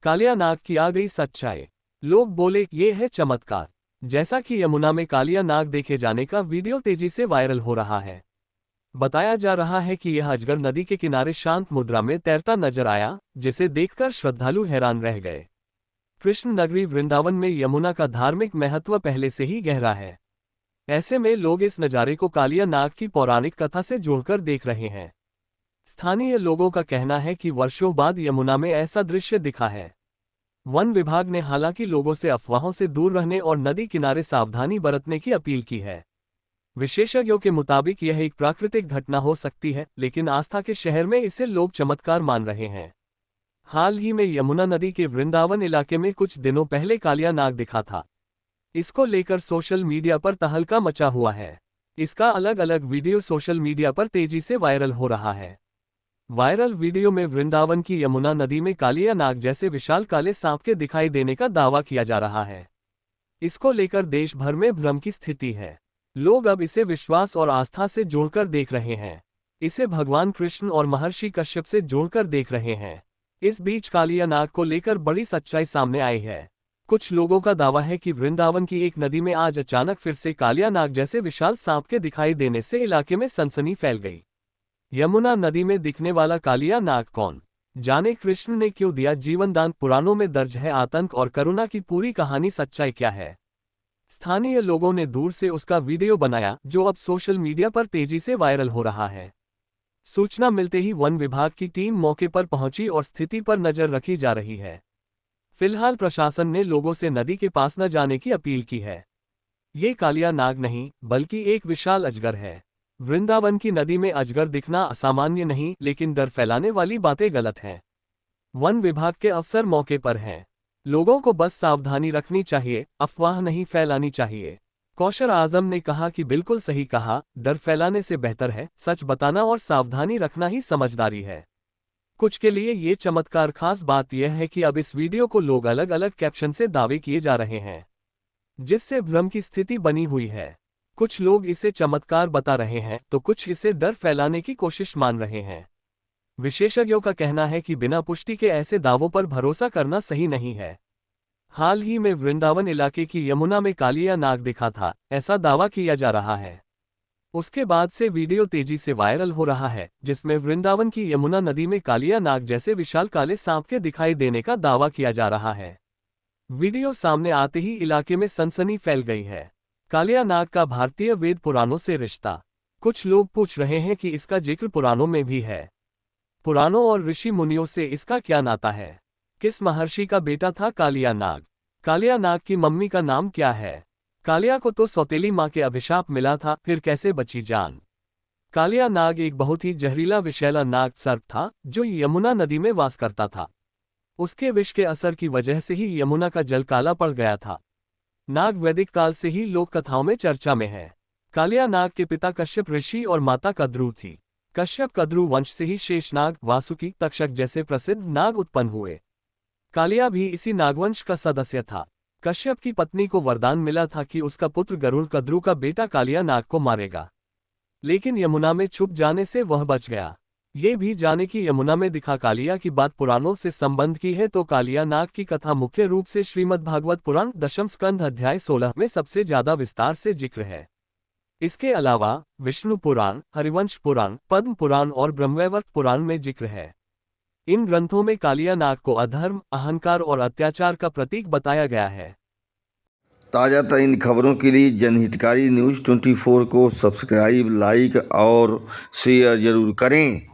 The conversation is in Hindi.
कालिया नाग की आ गई सच्चाई। लोग बोले ये है चमत्कार। जैसा कि यमुना में कालिया नाग देखे जाने का वीडियो तेजी से वायरल हो रहा है। बताया जा रहा है कि यह अजगर नदी के किनारे शांत मुद्रा में तैरता नजर आया, जिसे देखकर श्रद्धालु हैरान रह गए। कृष्ण नगरी वृंदावन में यमुना का धार्मिक महत्व पहले से ही गहरा है। ऐसे में लोग इस नज़ारे को कालिया नाग की पौराणिक कथा से जोड़कर देख रहे हैं। स्थानीय लोगों का कहना है कि वर्षों बाद यमुना में ऐसा दृश्य दिखा है। वन विभाग ने हालांकि लोगों से अफवाहों से दूर रहने और नदी किनारे सावधानी बरतने की अपील की है। विशेषज्ञों के मुताबिक यह एक प्राकृतिक घटना हो सकती है, लेकिन आस्था के शहर में इसे लोग चमत्कार मान रहे हैं। हाल ही में यमुना नदी के वृंदावन इलाके में कुछ दिनों पहले कालिया नाग दिखा था। इसको लेकर सोशल मीडिया पर तहलका मचा हुआ है। इसका अलग अलग वीडियो सोशल मीडिया पर तेजी से वायरल हो रहा है। वायरल वीडियो में वृंदावन की यमुना नदी में कालिया नाग जैसे विशाल काले सांप के दिखाई देने का दावा किया जा रहा है। इसको लेकर देश भर में भ्रम की स्थिति है। लोग अब इसे विश्वास और आस्था से जोड़कर देख रहे हैं। इसे भगवान कृष्ण और महर्षि कश्यप से जोड़कर देख रहे हैं। इस बीच कालिया नाग को लेकर बड़ी सच्चाई सामने आई है। कुछ लोगों का दावा है कि वृंदावन की एक नदी में आज अचानक फिर से कालिया नाग जैसे विशाल सांप के दिखाई देने से इलाके में सनसनी फैल गई। यमुना नदी में दिखने वाला कालिया नाग कौन? जाने कृष्ण ने क्यों दिया जीवन दान? पुराणों में दर्ज है आतंक और करुणा की पूरी कहानी, सच्चाई क्या है? स्थानीय लोगों ने दूर से उसका वीडियो बनाया, जो अब सोशल मीडिया पर तेजी से वायरल हो रहा है। सूचना मिलते ही वन विभाग की टीम मौके पर पहुंची और स्थिति पर नजर रखी जा रही है। फिलहाल प्रशासन ने लोगों से नदी के पास न जाने की अपील की है। ये कालिया नाग नहीं, बल्कि एक विशाल अजगर है। वृंदावन की नदी में अजगर दिखना असामान्य नहीं, लेकिन डर फैलाने वाली बातें गलत हैं। वन विभाग के अफसर मौके पर हैं। लोगों को बस सावधानी रखनी चाहिए, अफवाह नहीं फैलानी चाहिए। कौशर आजम ने कहा कि बिल्कुल सही कहा, डर फैलाने से बेहतर है सच बताना और सावधानी रखना ही समझदारी है। कुछ के लिए ये चमत्कार। खास बात यह है कि अब इस वीडियो को लोग अलग अलग कैप्शन से दावे किए जा रहे हैं, जिससे भ्रम की स्थिति बनी हुई है। कुछ लोग इसे चमत्कार बता रहे हैं तो कुछ इसे डर फैलाने की कोशिश मान रहे हैं। विशेषज्ञों का कहना है कि बिना पुष्टि के ऐसे दावों पर भरोसा करना सही नहीं है। हाल ही में वृंदावन इलाके की यमुना में कालिया नाग दिखा था, ऐसा दावा किया जा रहा है। उसके बाद से वीडियो तेजी से वायरल हो रहा है, जिसमें वृंदावन की यमुना नदी में कालिया नाग जैसे विशाल काले सांप के दिखाई देने का दावा किया जा रहा है। वीडियो सामने आते ही इलाके में सनसनी फैल गई है। कालिया नाग का भारतीय वेद पुराणों से रिश्ता। कुछ लोग पूछ रहे हैं कि इसका जिक्र पुराणों में भी है। पुराणों और ऋषि मुनियों से इसका क्या नाता है? किस महर्षि का बेटा था कालिया नाग? कालिया नाग की मम्मी का नाम क्या है? कालिया को तो सौतेली मां के अभिशाप मिला था, फिर कैसे बची जान? कालिया नाग एक बहुत ही जहरीला विषैला नाग सर्प था, जो यमुना नदी में वास करता था। उसके विष के असर की वजह से ही यमुना का जल काला पड़ गया था। नाग वैदिक काल से ही लोक कथाओं में चर्चा में है। कालिया नाग के पिता कश्यप ऋषि और माता कद्रू थी। कश्यप कद्रू वंश से ही शेषनाग, वासुकी, तक्षक जैसे प्रसिद्ध नाग उत्पन्न हुए। कालिया भी इसी नागवंश का सदस्य था। कश्यप की पत्नी को वरदान मिला था कि उसका पुत्र गरुड़ कद्रू का बेटा कालिया नाग को मारेगा, लेकिन यमुना में छुप जाने से वह बच गया। ये भी जाने कि यमुना में दिखा कालिया की बात पुराणों से संबंध की है तो कालिया नाग की कथा मुख्य रूप से श्रीमद् भागवत पुराण दशम स्कंध अध्याय 16 में सबसे ज्यादा विस्तार से जिक्र है। इसके अलावा विष्णु पुराण, हरिवंश पुराण, पद्म पुराण और ब्रह्मवैवर्त पुराण में जिक्र है। इन ग्रंथों में कालिया नाग को अधर्म, अहंकार और अत्याचार का प्रतीक बताया गया है। ताज़ा तरीन खबरों के लिए जनहितकारी न्यूज़ 24 को सब्सक्राइब, लाइक और शेयर जरूर करें।